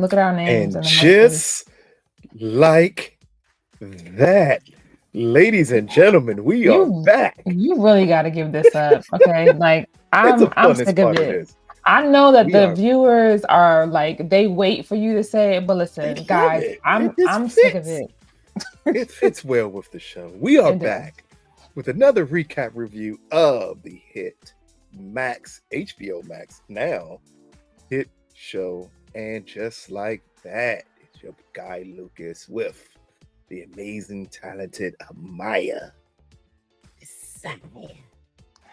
Look at our names And and the emojis. just like that, ladies and gentlemen, we are You back. you really got to give this up, okay? Like It's the I'm funnest sick of part of it. this. I know that We the are viewers are like they wait for you to say it, but they listen, love guys, it. It just I'm sick of fits. it. It fits well with the show. We are It does. back with another recap review of the hit Max, HBO Max now hit show. And just like that, it's your guy Lucas with the amazing, talented Amaya.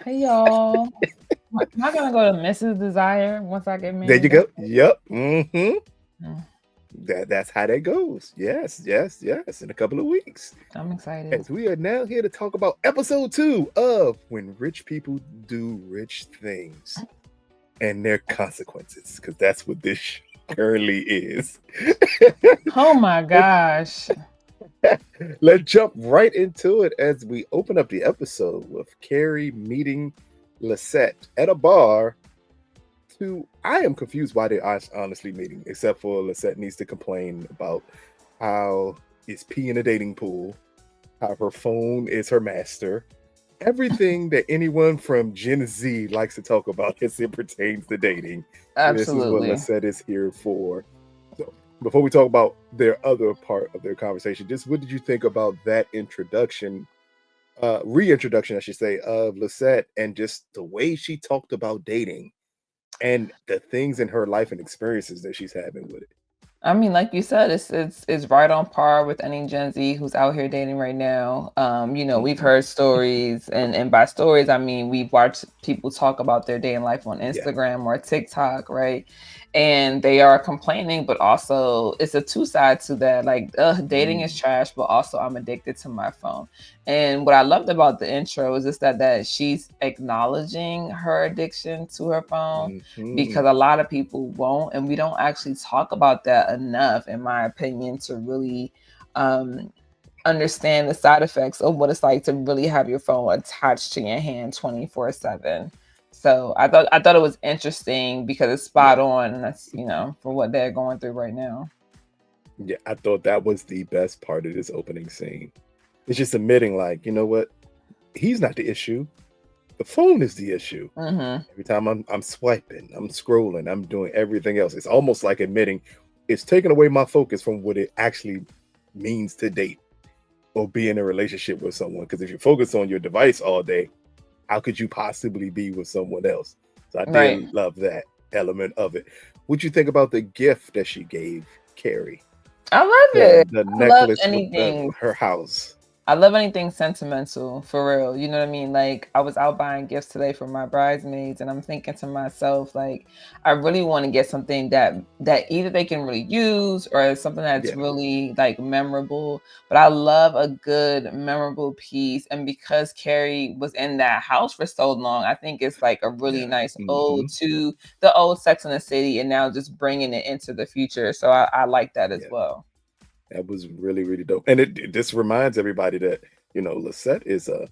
Hey y'all. Am I gonna go to Mrs. Desire once I get There you married? go. Yep. Mm-hmm. Mm, That's how that goes. Yes, yes, yes. In a couple of weeks. I'm excited. As we are now here to talk about episode 2 of When Rich People Do Rich Things and Their Consequences, because that's what this show currently is. Oh my gosh. Let's jump right into it as we open up the episode with Carrie meeting Lisette at a bar. I am confused why they are honestly meeting, except for Lisette needs to complain about how is pee in a dating pool, how her phone is her master. Everything that anyone from Gen Z likes to talk about as it pertains to dating. This is what Absolutely. Lisette is here for. So before we talk about their other part of their conversation, just what did you think about that introduction, reintroduction, I should say, of Lisette and just the way she talked about dating and the things in her life and experiences that she's having with it? I mean, like you said, it's right on par with any Gen Z who's out here dating right now. We've Mhm. heard stories, and by stories, I mean we've watched people talk about their dating life on Yeah. Instagram or TikTok, right? And they are complaining, but also it's a two side to that. Like, dating is Mm. trash, but also I'm addicted to my phone. And what I loved about the intro is just that she's acknowledging her addiction to her phone because Mhm. a lot of people won't, and we don't actually talk about that enough, in my opinion, to really um, understand the side effects of what it's like to really have your phone attached to your hand 24/7. So I thought it was interesting because it's spot Yeah. on, and that's for what they're going through right now. Yeah, I thought that was the best part of this opening scene. It's just admitting, like, you know what? He's not the issue. The phone is the issue. Hmm. Every time I'm swiping, I'm scrolling, I'm doing everything else. It's almost like admitting it's taking away my focus from what it actually means to date or be in a relationship with someone. Because if you focus on your device all day, how could you possibly be with someone else? So I Right. did love that element of it. What'd you think about the gift that she gave Carrie? I love The it. the I love necklace with anything. her house. I love anything sentimental, for real. You know what I mean? Like, I was out buying gifts today for my bridesmaids, and I'm thinking to myself, like, I really want to get something that either they can really use or something that's Yeah. really like memorable. But I love a good memorable piece, and because Carrie was in that house for so long, I think it's like a really Yeah. nice Hmm. ode to the old Sex and the City, and now just bringing it into the future. So I like that as Yeah. well. That was really, really dope. And it just reminds everybody that, Lisette is a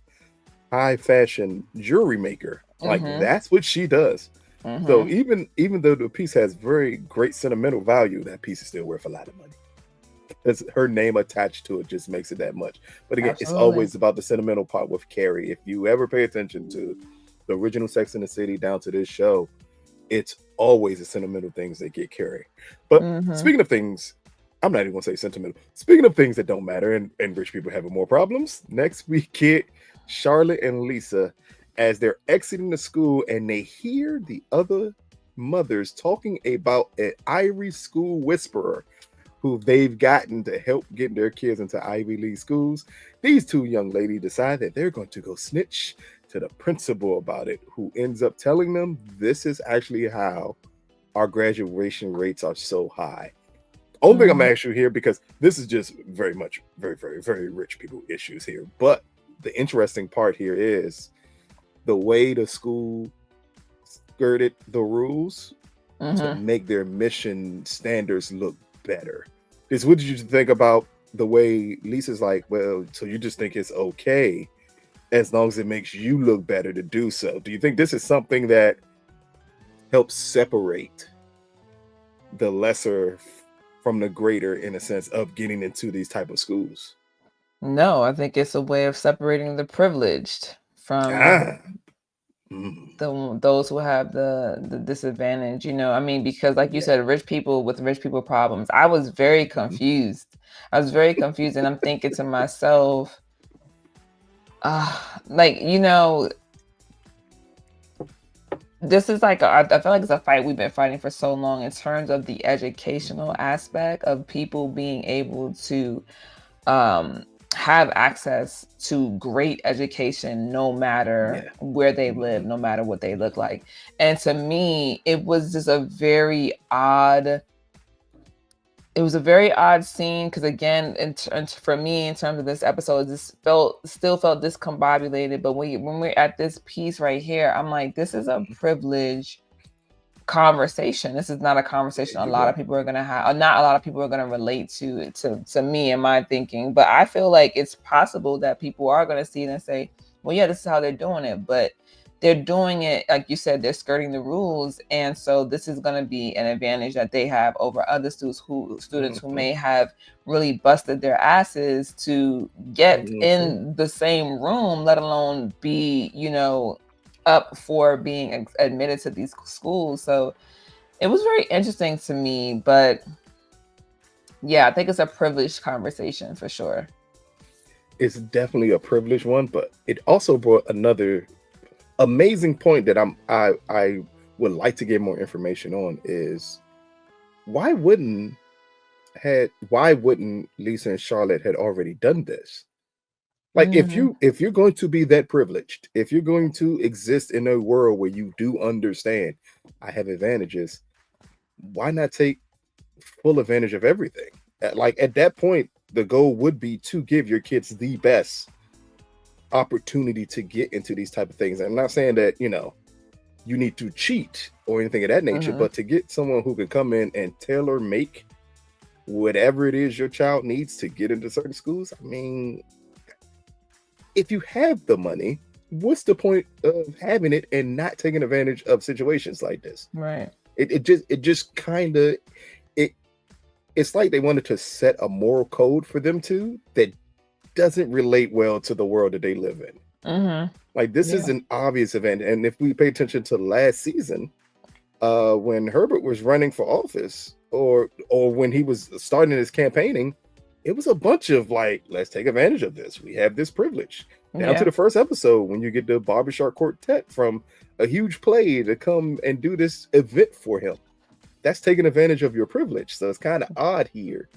high fashion jewelry maker. Like Mm-hmm. that's what she does. So Mm-hmm. even though the piece has very great sentimental value, that piece is still worth a lot of money. It's her name attached to it just makes it that much. But again, it's Absolutely. always about the sentimental part with Carrie. If you ever pay attention to the original Sex in the City down to this show, it's always the sentimental things that get Carrie. But Mm-hmm. speaking of things, I'm not even gonna say sentimental. Speaking of things that don't matter and rich people having more problems, next we get Charlotte and Lisa as they're exiting the school and they hear the other mothers talking about an Ivy school whisperer who they've gotten to help get their kids into Ivy League schools. These two young ladies decide that they're going to go snitch to the principal about it, who ends up telling them this is actually how our graduation rates are so high. Only thing I'm Mhm. asking you here, because this is just very much very, very, very rich people issues here. But the interesting part here is the way the school skirted the rules to Mhm. make their mission standards look better. Is what did you think about the way Lisa's like, well, so you just think it's okay as long as it makes you look better to do so? Do you think this is something that helps separate the lesser from the greater, in a sense of getting into these type of schools? No, I think it's a way of separating the privileged from Ah. those who have the disadvantage. I mean, because like you said, rich people with rich people problems. I was very confused. And I'm thinking to myself, like, this is like I feel like it's a fight we've been fighting for so long in terms of the educational aspect of people being able to have access to great education no matter where they live, no matter what they look like. And to me, it was just a very odd scene, because again, for me, in terms of this episode, this still felt discombobulated. But when we're at this piece right here, I'm like, this is a privilege conversation. This is not a conversation a lot of people are going to have, not a lot of people are going to relate to me and my thinking. But I feel like it's possible that people are going to see it and say, well, yeah, this is how they're doing it. But they're doing it, like you said, they're skirting the rules. And so this is going to be an advantage that they have over other students who may have really busted their asses to get in the same room, let alone be, up for being admitted to these schools. So it was very interesting to me. But yeah, I think it's a privileged conversation for sure. It's definitely a privileged one, but it also brought another amazing point that I would like to get more information on, is why wouldn't Lisa and Charlotte had already done this? Like, if you're going to be that privileged, if you're going to exist in a world where you do understand I have advantages, why not take full advantage of everything? Like, at that point, the goal would be to give your kids the best opportunity to get into these type of things. I'm not saying that you need to cheat or anything of that nature, but to get someone who can come in and tailor make whatever it is your child needs to get into certain schools. I mean, if you have the money, what's the point of having it and not taking advantage of situations like this? Right. It just kind of it's like they wanted to set a moral code for them that doesn't relate well to the world that they live in. Like, this is an obvious event. And if we pay attention to last season, when Herbert was running for office, or when he was starting his campaigning, it was a bunch of like, let's take advantage of this. We have this privilege. Down to the first episode, when you get the barbershop quartet from a huge play to come and do this event for him. That's taking advantage of your privilege. So it's kind of odd here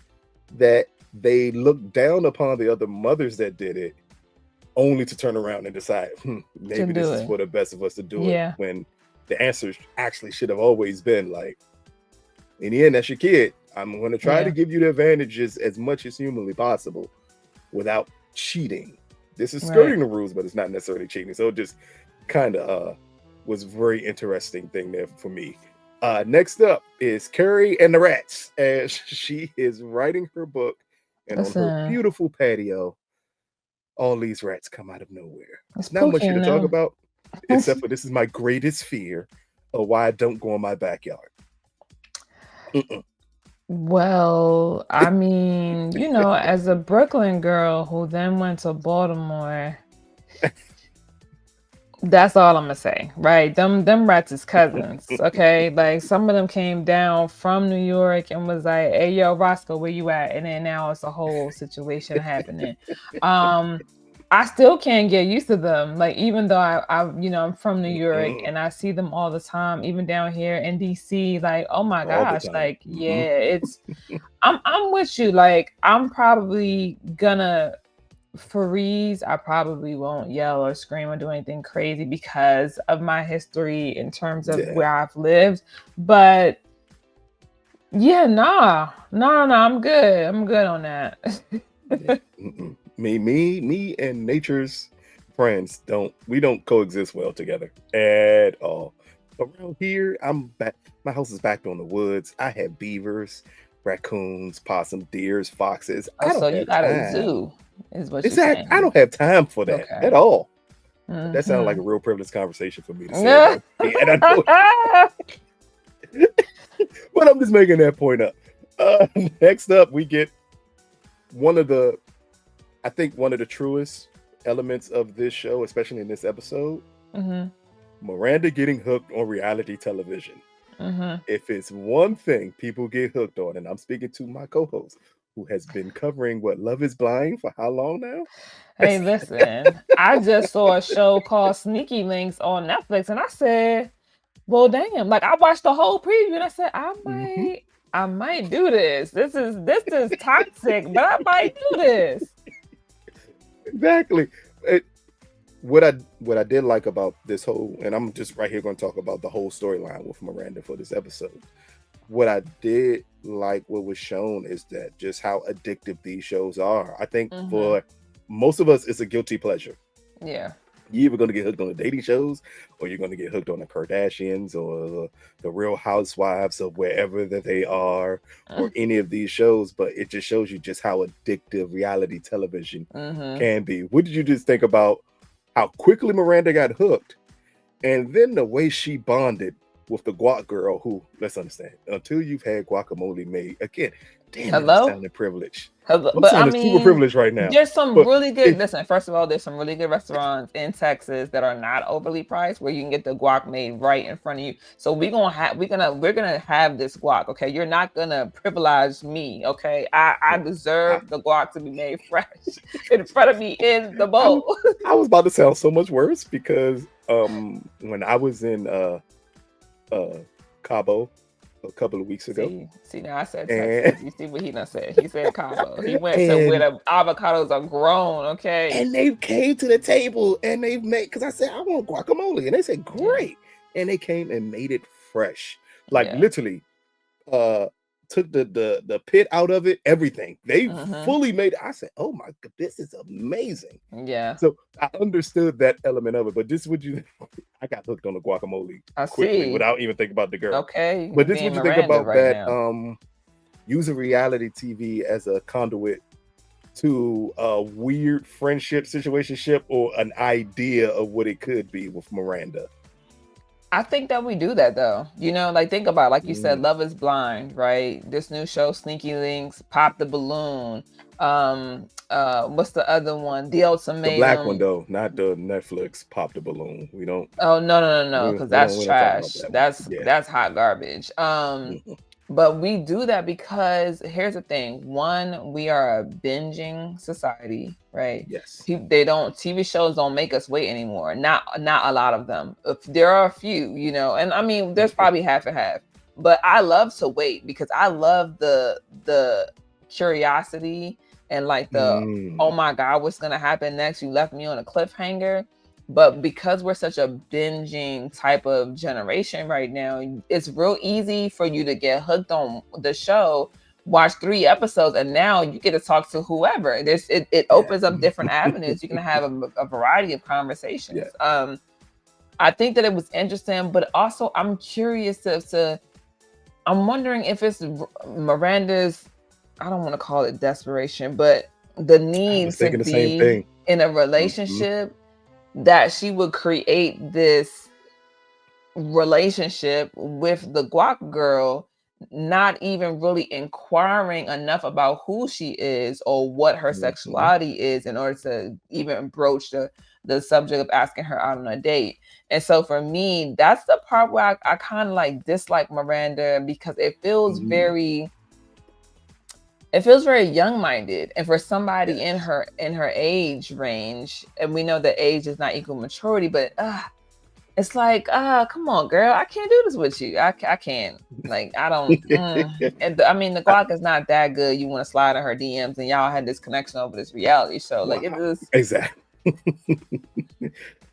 that they look down upon the other mothers that did it, only to turn around and decide, maybe this is for the best of us to do it, when the answer actually should have always been like, in the end, that's your kid. I'm going to try to give you the advantages as much as humanly possible without cheating. This is skirting the rules, but it's not necessarily cheating. So it just kind of was a very interesting thing there for me. Next up is Carrie and the Rats, as she is writing her book, and on her beautiful patio, all these rats come out of nowhere. It's not much here to talk about, except for this is my greatest fear of why I don't go in my backyard. Well, I mean, as a Brooklyn girl who then went to Baltimore, that's all I'm gonna say, right? Them rats is cousins, okay? Like, some of them came down from New York and was like, "Hey, yo, Roscoe, where you at?" And then now it's a whole situation happening. I still can't get used to them. Like, even though I'm from New York and I see them all the time, even down here in DC. Like, oh my gosh, like, it's. I'm with you. Like, I'm probably gonna freeze. I probably won't yell or scream or do anything crazy because of my history in terms of where I've lived. But I'm good. I'm good on that. Me and nature's friends don't coexist well together at all. Around here, I'm back. My house is backed on the woods. I have beavers, raccoons, possum, deers, foxes. So you got a zoo, is what you're saying. I don't have time for that at all. That sounds like a real privileged conversation for me to say. And I know, but I'm just making that point up. Next up, we get one of the truest elements of this show, especially in this episode. Miranda getting hooked on reality television. If it's one thing people get hooked on, and I'm speaking to my co-host who has been covering what Love is Blind for how long now? Hey, listen, I just saw a show called Sneaky Links on Netflix, and I said, well, damn, like I watched the whole preview and I said, I might do this. This is toxic, but I might do this. Exactly. What I did like about this whole, and I'm just right here going to talk about the whole storyline with Miranda for this episode. What I did like what was shown is that just how addictive these shows are. I think for most of us, it's a guilty pleasure. Yeah. You're either going to get hooked on the dating shows, or you're going to get hooked on the Kardashians or the Real Housewives of wherever that they are, or any of these shows. But it just shows you just how addictive reality television can be. What did you just think about how quickly Miranda got hooked, and then the way she bonded with the guac girl? Who, let's understand, until you've had guacamole made, again, damn, hello, I'm sounding privileged. Hello? I'm But I sounding super privileged right now. There's some really good. Listen, first of all, there's some really good restaurants in Texas that are not overly priced, where you can get the guac made right in front of you. So we're gonna have this guac. Okay, you're not gonna privilege me. Okay, I deserve the guac to be made fresh in front of me in the bowl. I was about to sound so much worse because when I was in Cabo a couple of weeks ago. See now I said Texas. You see what he done said? He said Cabo. He went to where the avocados are grown, okay? And they came to the table and they made, because I said, I want guacamole. And they said, great. And they came and made it fresh. Like literally took the pit out of it, everything. They fully made it. I said, oh my God, this is amazing. Yeah. So I understood that element of it, but this would you I got hooked on the guacamole quickly without even thinking about the girl. Okay. But this would you think about right that now. Using reality TV as a conduit to a weird friendship situationship or an idea of what it could be with Miranda? I think that we do that though. You know, like think about, like you said, Love is Blind, right? This new show, Sneaky Links, Pop the Balloon. What's the other one? The Ultimatum. The black one though, not the Netflix Pop the Balloon. We don't. Oh no, because that's trash. That's hot garbage. But we do that because here's the thing. One, we are a binging society, right? Yes. TV shows don't make us wait anymore. Not a lot of them. There are a few, you know, and I mean, there's probably half and half. But I love to wait because I love the curiosity and like oh my God, what's gonna happen next? You left me on a cliffhanger. But because we're such a binging type of generation right now, it's real easy for you to get hooked on the show, watch 3 episodes, and now you get to talk to whoever. It opens up different avenues. You can have a variety of conversations. Yeah. I think that it was interesting, but also I'm curious I'm wondering if it's Miranda's, I don't want to call it desperation, but the need to be in a relationship that she would create this relationship with the guac girl, not even really inquiring enough about who she is or what her sexuality is in order to even broach the subject of asking her out on a date. And so for me, that's the part where I kind of like dislike Miranda, because it feels very young-minded, and for somebody in her age range, and we know that age is not equal maturity, but it's like, come on, girl, I can't do this with you. I can't. Like, I don't. And I mean, the guac is not that good. You want to slide in her DMs, and y'all had this connection over this reality show. Like, it is exactly.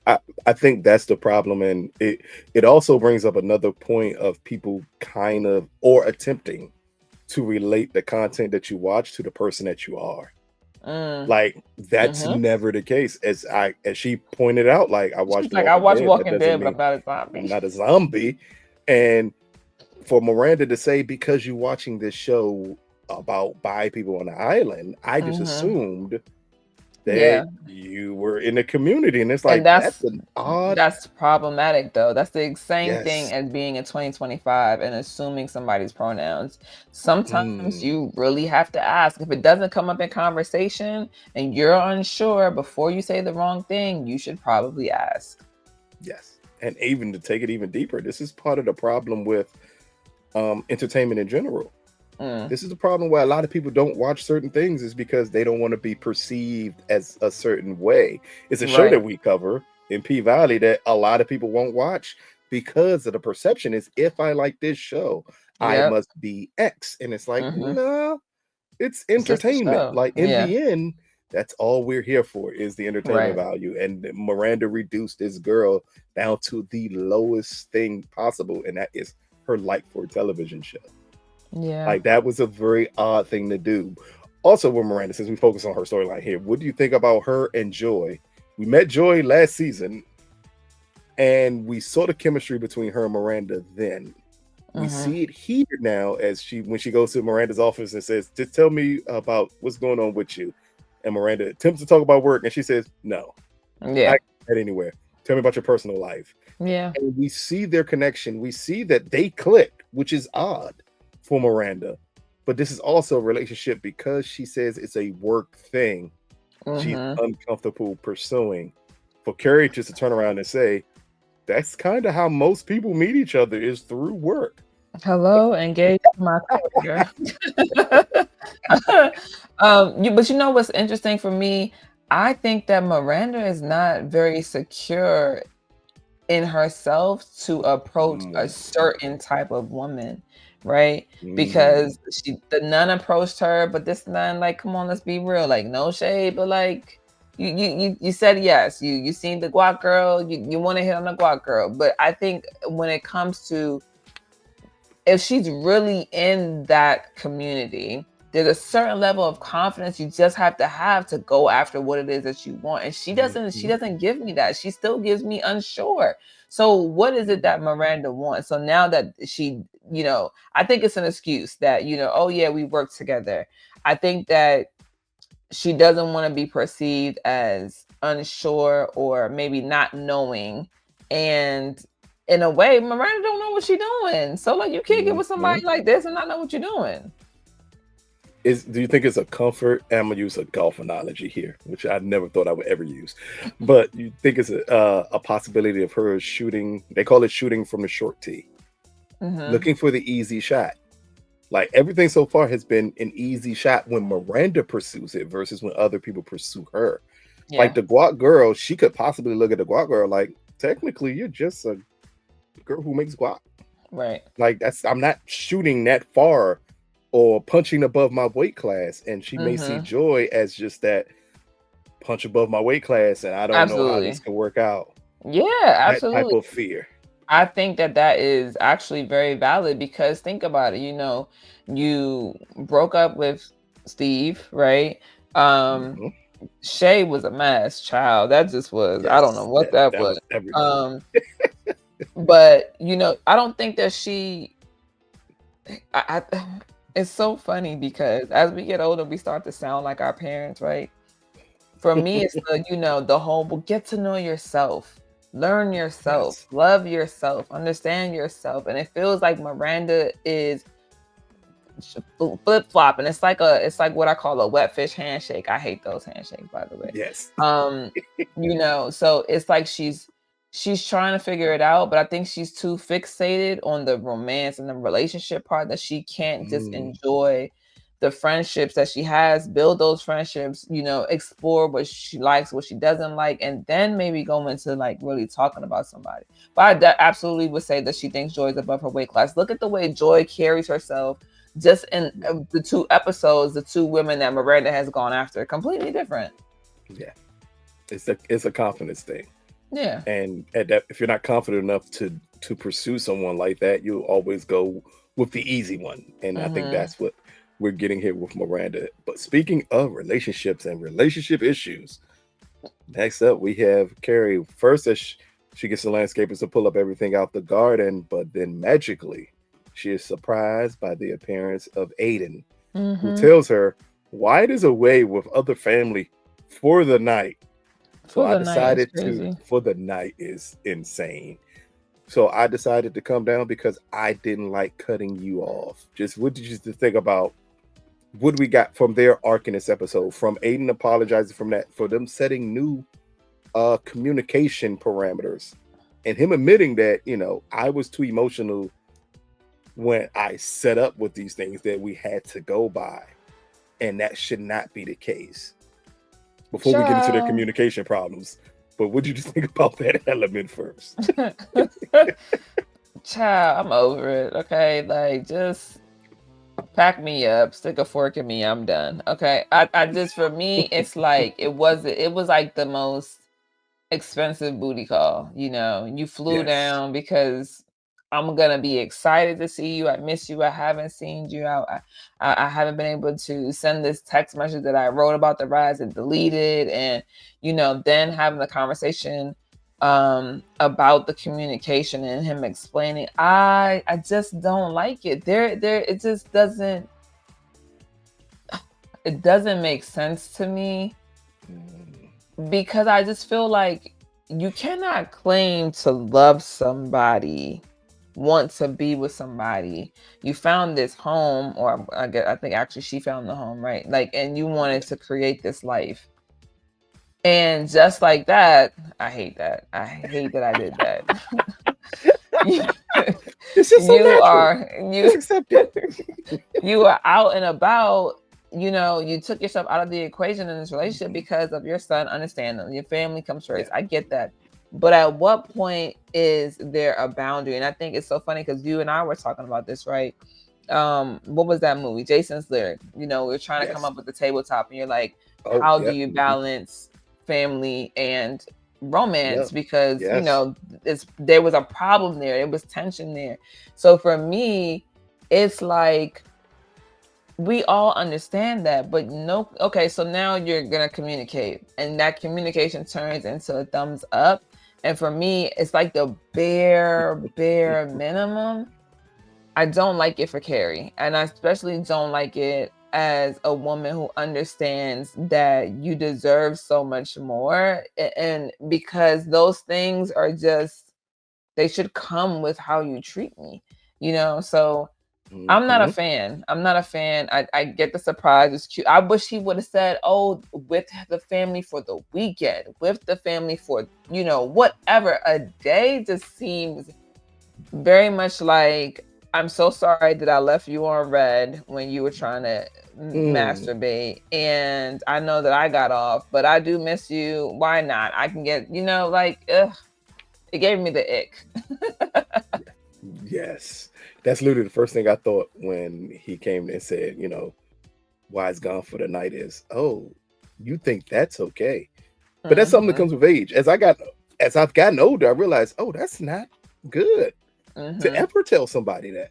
I think that's the problem, and it also brings up another point of people kind of or attempting to relate the content that you watch to the person that you are. Like that's never the case. As she pointed out, like I watched Walking Dead, but I'm not a zombie. I'm not a zombie. And for Miranda to say, because you're watching this show about bi people on the island, I just assumed Yeah. that you were in the community, and it's And like that's an odd. that's problematic though. That's the same thing Yes. as being in 2025 and assuming somebody's pronouns. Sometimes Mm, you really have to ask. If it doesn't come up in conversation and you're unsure before you say the wrong thing, you should probably ask. yes. And even to take it even deeper, this is part of the problem with entertainment in general. Mm, This is the problem why a lot of people don't watch certain things, is because they don't want to be perceived as a certain way. It's a show right. that we cover in P Valley that a lot of people won't watch because of the perception is, if I like this show, I Yep. must be X. And it's like, Hmm. no, it's It's just a entertainment. show. Like in Yeah. the end, that's all we're here for, is the entertainment Right. value. And Miranda reduced this girl down to the lowest thing possible, and that is her like for a television show. Yeah. Like that was a very odd thing to do. Also, with Miranda, since we focus on her storyline here, what do you think about her and Joy? We met Joy last season, and we saw the chemistry between her and Miranda then. We Hmm. see it here now as when she goes to Miranda's office and says, "Just tell me about what's going on with you." And Miranda attempts to talk about work, and she says, "No, I Yeah. can't get anywhere. Tell me about your personal life." Yeah. And we see their connection. We see that they click, which is odd for Miranda. But this is also a relationship because she says it's a work thing. She's Hmm. uncomfortable pursuing. For Carrie just to turn around and say, that's kind of how most people meet each other, is through work. Hello, engage my career. But you know what's interesting for me? I think that Miranda is not very secure in herself to approach a Mm, certain type of woman, right? mm, Because the nun approached her, but this nun, like, come on, let's be real, like, no shade, but like, you said yes, you seen the guac girl, you want to hit on the guac girl, but I think when it comes to if she's really in that community, there's a certain level of confidence you just have to go after what it is that you want. And she mhm, doesn't give me that. She still gives me unsure. So what is it that Miranda wants? So now that she, I think it's an excuse that, oh yeah, we work together. I think that she doesn't want to be perceived as unsure or maybe not knowing. And in a way, Miranda don't know what she's doing. So like you can't get with somebody mhm. like this and not know what you're doing. Do you think it's a comfort? And I'm gonna use a golf analogy here, which I never thought I would ever use. But you think it's a possibility of her shooting? They call it shooting from the short tee, Hmm. looking for the easy shot. Like everything so far has been an easy shot when Miranda pursues it versus when other people pursue her. Like Yeah. the guac girl, she could possibly look at the guac girl like, technically, you're just a girl who makes guac. Right. Like I'm not shooting that far or punching above my weight class. And she may see Hmm. Joy as just that punch above my weight class, and I don't know how this Absolutely. can work out. Yeah, That type absolutely. of fear. I think that that is actually very valid because think about it, you broke up with Steve, right? Um, Mhm. Shay was a mess, child. That just was, I don't know Yes, what that that was. was everything. Um, but I don't think that I it's so funny because as we get older, we start to sound like our parents, right? For me, it's the whole, well, get to know yourself, learn yourself, Yes. love yourself, understand yourself. And it feels like Miranda is flip flop, and it's like what I call a wet fish handshake. I hate those handshakes, by the way. Yes. Um, so it's like she's trying to figure it out, but I think she's too fixated on the romance and the relationship part that she can't just Mm, enjoy the friendships that she has, build those friendships, explore what she likes, what she doesn't like, and then maybe go into like really talking about somebody. But absolutely would say that she thinks Joy is above her weight class. Look at the way Joy carries herself just in yeah. the two episodes, the two women that Miranda has gone after, completely different. Yeah. It's a confidence thing. Yeah. And at that, if you're not confident enough to pursue someone like that, you'll always go with the easy one. And I think Hmm. that's what we're getting here with Miranda. But speaking of relationships and relationship issues, next up we have Carrie. First, as she gets the landscapers to pull up everything out the garden, but then magically she is surprised by the appearance of Aidan, who Hmm. tells her why it is away with other family for the night. So For I the night is decided to, crazy. for the night is insane. So I decided to come down because I didn't like cutting you off. Just what did you think about what we got from their arc in this episode? From Aidan apologizing from that, for them setting new communication parameters, and him admitting that, you know, I was too emotional when I set up with these things that we had to go by, and that should not be the case. Before we get into their Child. communication problems, but what did you just think about that element first? Child, I'm over it. Okay, like just pack me up, stick a fork in me. I'm done. Okay, I just for me, it's like it was like the most expensive booty call. You know, you flew Yes. down because I'm gonna be excited to see you. I miss you. I haven't seen you. I haven't been able to send this text message that I wrote about the rise and deleted, and you know, then having the conversation about the communication and him explaining. I just don't like it. There it just doesn't make sense to me, because I just feel like you cannot claim to love somebody, want to be with somebody. You found this home, or I think actually she found the home, right? Like, and you wanted to create this life. And just like that, I hate that. I hate that I did that. It's just so natural. Just You accept it. you are out and about, you know, you took yourself out of the equation in this relationship because of your son. Understand that your family comes first. Yeah. I get that. But at what point is there a boundary? And I think it's so funny because you and I were talking about this, right? What was that movie? Jason's Lyric. You know, we were trying to come Yes. up with the tabletop, and you're like, Oh, how do yep. you balance family and romance? Yep. Because you Yes. know, there was a problem there. There was tension there. So for me, it's like we all understand that, but no, okay, so now you're gonna communicate, and that communication turns into a thumbs up. And for me, it's like the bare minimum. I don't like it for Carrie, and I especially don't like it as a woman who understands that you deserve so much more, and because those things are just, they should come with how you treat me, you know. So I'm not a fan. I'm not a fan. I get the surprise. It's cute. I wish he would have said, oh, with the family for the weekend, with the family for, you know, whatever. A day just seems very much like, I'm so sorry that I left you on red when you were trying to masturbate. And I know that I got off, but I do miss you. Why not? I can get, you know, like, ugh, it gave me the ick. Yes. That's literally the first thing I thought when he came and said, you know, why it's gone for the night is, oh, you think that's okay. But that's something that comes with age. As I've gotten older, I realized, oh, that's not good to ever tell somebody that.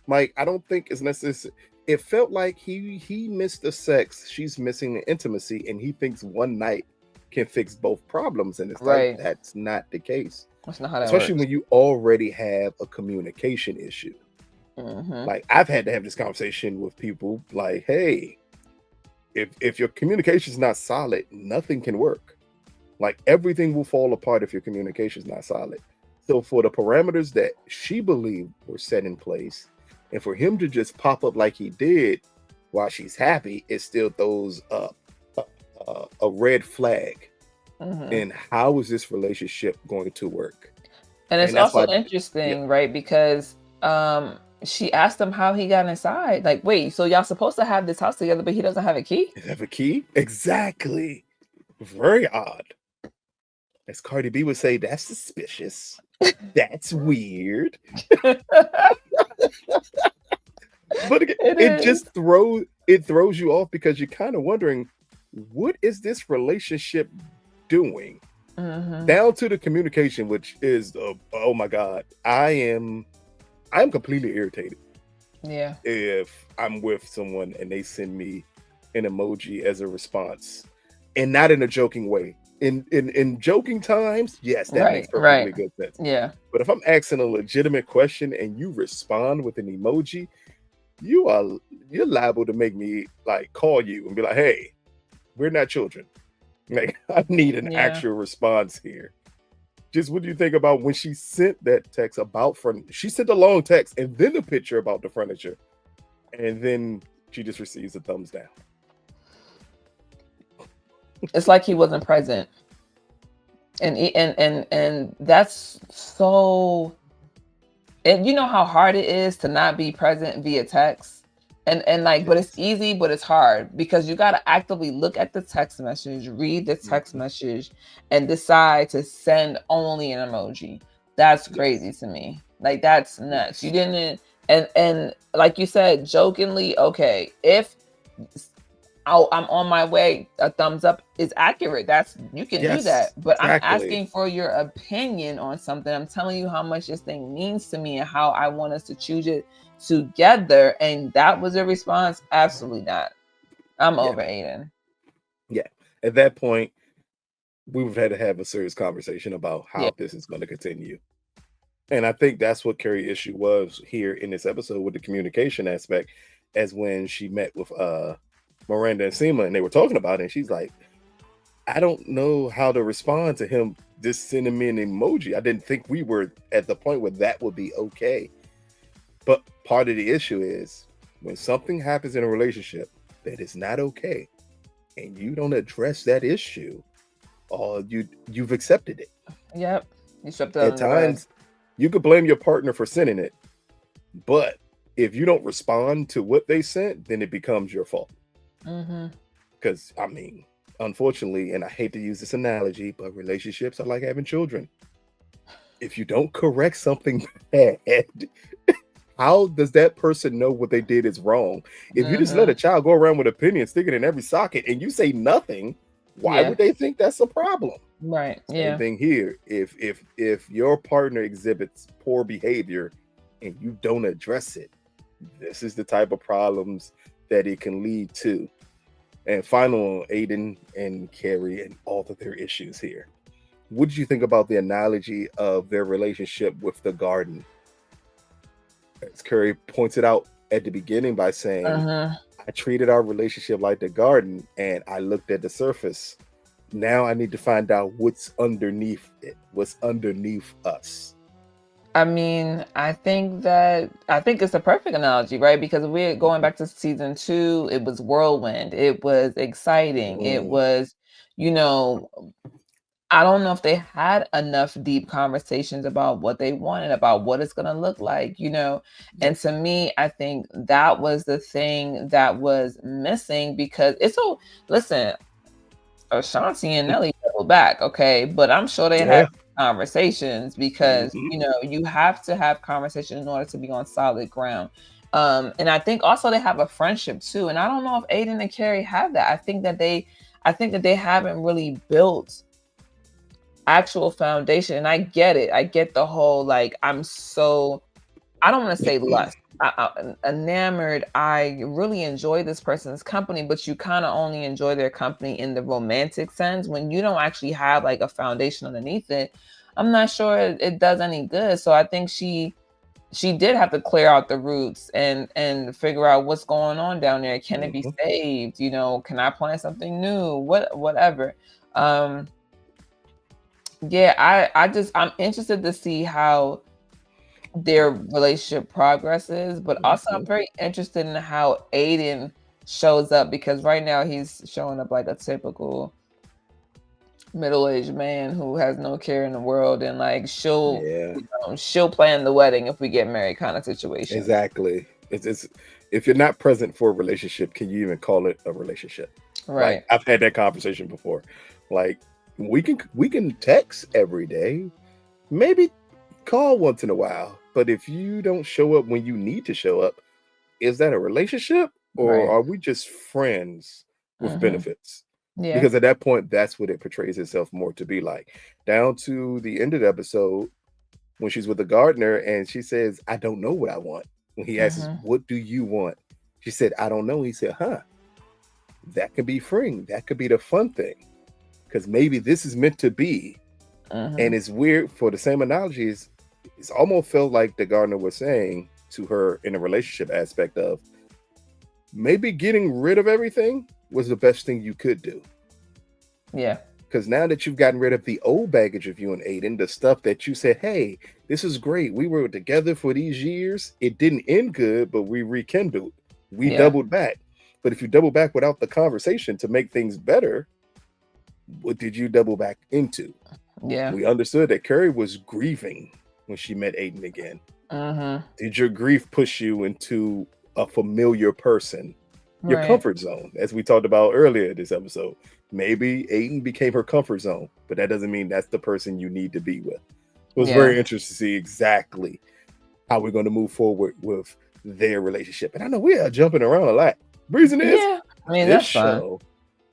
Like, I don't think it's necessary. It felt like he missed the sex, she's missing the intimacy, and he thinks one night can fix both problems. And it's Right. like, that's not the case. That's not how that Especially works. when you already have a communication issue. Like, I've had to have this conversation with people like, hey, if your communication is not solid, nothing can work. Like, everything will fall apart if your communication is not solid. So for the parameters that she believed were set in place, and for him to just pop up like he did while she's happy, it still throws up a red flag. And how is this relationship going to work? And it's also interesting, right? Because she asked him how he got inside. Like, wait, so y'all supposed to have this house together, but he doesn't have a key? Does he have a key? Exactly. Very odd. As Cardi B would say, that's suspicious. That's weird. But again, it throws you off because you're kind of wondering, what is this relationship doing? Down to the communication, which is oh my god, I'm completely irritated. Yeah. If I'm with someone and they send me an emoji as a response, and not in a joking way. In joking times, yes, that makes perfectly good sense. Yeah. But if I'm asking a legitimate question and you respond with an emoji, you're liable to make me like call you and be like, hey, we're not children. Like, I need an Yeah. actual response here. Just what do you think about when she sent that text about she sent a long text and then the picture about the furniture, and then she just receives a thumbs down. It's like he wasn't present. And that's so, and you know how hard it is to not be present via text. And like, but it's easy, but it's hard because you got to actively look at the text message, read the text message, and decide to send only an emoji. That's crazy to me. Like, that's nuts. You didn't, and like you said, jokingly, okay, if I'm on my way, a thumbs up is accurate. That's, you can do that. But I'm asking for your opinion on something. I'm telling you how much this thing means to me and how I want us to choose it together. And that was a response. Absolutely not. I'm over Aidan. Yeah. At that point, we would have had to have a serious conversation about how this is going to continue. And I think that's what Carrie's issue was here in this episode with the communication aspect, as when she met with Miranda and Sema and they were talking about it, and she's like, I don't know how to respond to him just sending me an emoji. I didn't think we were at the point where that would be okay. But part of the issue is when something happens in a relationship that is not okay and you don't address that issue, you've accepted it. Yep. You swept it at times you could blame your partner for sending it, but if you don't respond to what they sent, then it becomes your fault. Because I mean, unfortunately, and I hate to use this analogy, but relationships are like having children. If you don't correct something bad, how does that person know what they did is wrong? If you just let a child go around with opinions sticking in every socket and you say nothing, why would they think that's a problem? Right. Same thing here. If your partner exhibits poor behavior and you don't address it, this is the type of problems that it can lead to. And final, Aidan and Carrie and all of their issues here. What did you think about the analogy of their relationship with the garden? As Carrie pointed out at the beginning by saying, I treated our relationship like the garden and I looked at the surface. Now I need to find out what's underneath it, what's underneath us. I mean, I think it's a perfect analogy, right? Because we're going back to season 2, it was whirlwind. It was exciting. It was, I don't know if they had enough deep conversations about what they wanted, about what it's going to look like, And to me, I think that was the thing that was missing because listen, Ashanti and Nelly double back, okay? But I'm sure they had conversations because, you have to have conversations in order to be on solid ground. And I think also they have a friendship too. And I don't know if Aidan and Carrie have that. I think that they haven't really built actual foundation. And I get it. I get the whole, like, I don't want to say lust. I'm enamored. I really enjoy this person's company, but you kind of only enjoy their company in the romantic sense. When you don't actually have like a foundation underneath it, I'm not sure it does any good. So I think she did have to clear out the roots and figure out what's going on down there. Can it be saved? Can I plant something new? Whatever. I'm interested to see how their relationship progresses, but also I'm very interested in how Aidan shows up because right now he's showing up like a typical middle-aged man who has no care in the world, and like she'll plan the wedding if we get married kind of situation. Exactly. It's if you're not present for a relationship, can you even call it a relationship? Right. Like, I've had that conversation before. Like, we can text every day, maybe call once in a while, but if you don't show up when you need to show up, is that a relationship or are we just friends with benefits? Because at that point, that's what it portrays itself more to be like. Down to the end of the episode, when she's with the gardener and she says, I don't know what I want. When he asks, what do you want? She said, I don't know. He said, that could be freeing. That could be the fun thing. Because maybe this is meant to be. And it's weird for the same analogies. It's almost felt like the gardener was saying to her in a relationship aspect of maybe getting rid of everything was the best thing you could do. Yeah. Because now that you've gotten rid of the old baggage of you and Aidan, the stuff that you said, hey, this is great. We were together for these years. It didn't end good, but we rekindled. We Yeah. doubled back. But if you double back without the conversation to make things better, what did you double back into? Yeah. We understood that Carrie was grieving when she met Aidan again. Did your grief push you into a familiar person? Your Right. comfort zone, as we talked about earlier this episode. Maybe Aidan became her comfort zone, but that doesn't mean that's the person you need to be with. It was very interesting to see exactly how we're going to move forward with their relationship. And I know we are jumping around a lot. Reason is, I mean, this that's fun. show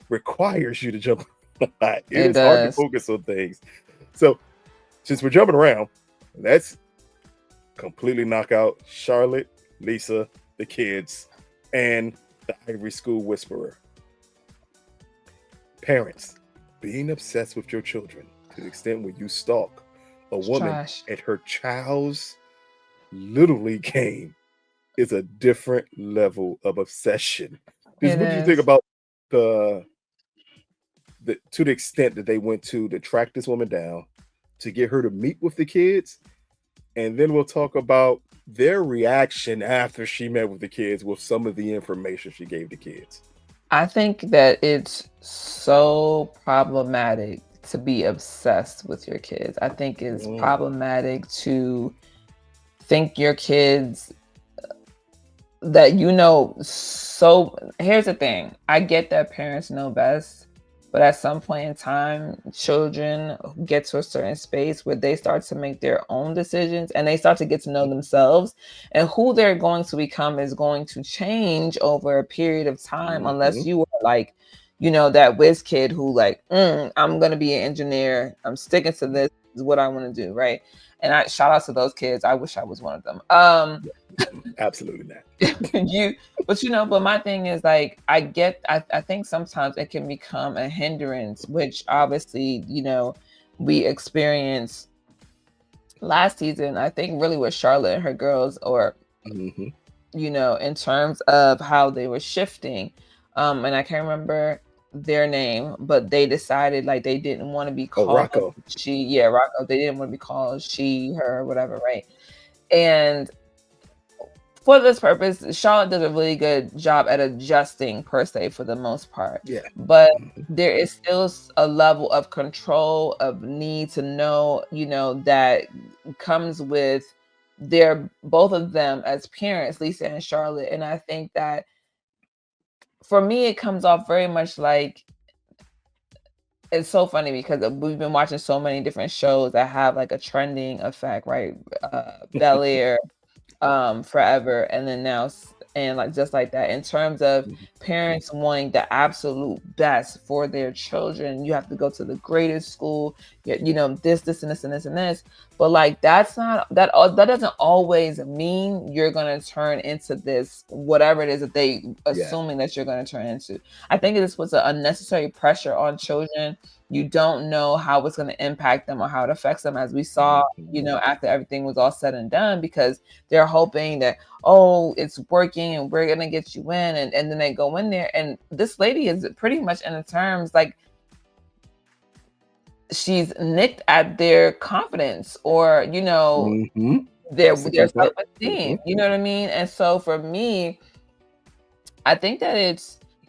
requires you to jump a lot. It is hard to does. focus on things. So, since we're jumping around, let's completely knock out Charlotte, Lisa, the kids, and the Ivory School Whisperer. Parents, being obsessed with your children to the extent where you stalk a woman Trash. at her child's little league game is a different level of obsession. Because what do you think about the to the extent that they went to track this woman down, to get her to meet with the kids, and then we'll talk about their reaction after she met with the kids with some of the information she gave the kids. I think that it's so problematic to be obsessed with your kids. I think it's problematic to think your kids that so here's the thing. I get that parents know best, but at some point in time, children get to a certain space where they start to make their own decisions and they start to get to know themselves, and who they're going to become is going to change over a period of time, unless you are like, that whiz kid who like, I'm going to be an engineer. I'm sticking to this is what I want to do. Right. And I shout out to those kids. I wish I was one of them. Absolutely not. But my thing is like, I think sometimes it can become a hindrance, which obviously, we experienced last season, I think really with Charlotte and her girls, or, in terms of how they were shifting. And I can't remember their name, but they decided like they didn't want to be called Rocco. Rocco. They didn't want to be called she, her, whatever, right? And for this purpose, Charlotte does a really good job at adjusting per se for the most part. Yeah. But there is still a level of control, of need to know, that comes with both of them as parents, Lisa and Charlotte. And I think that for me, it comes off very much like, it's so funny because we've been watching so many different shows that have like a trending effect, right? Bel Air, Forever, and then now, and like just like that, in terms of parents wanting the absolute best for their children. You have to go to the greatest school, this and this and this and this and this. But like that doesn't always mean you're gonna turn into this whatever it is that they assuming that you're gonna turn into. I think it just puts an unnecessary pressure on children. You don't know how it's going to impact them or how it affects them, as we saw, after everything was all said and done, because they're hoping that, it's working and we're going to get you in. And then they go in there, and this lady is pretty much in the terms like she's nicked at their confidence or, their self-esteem. You know what I mean? And so for me, I think that it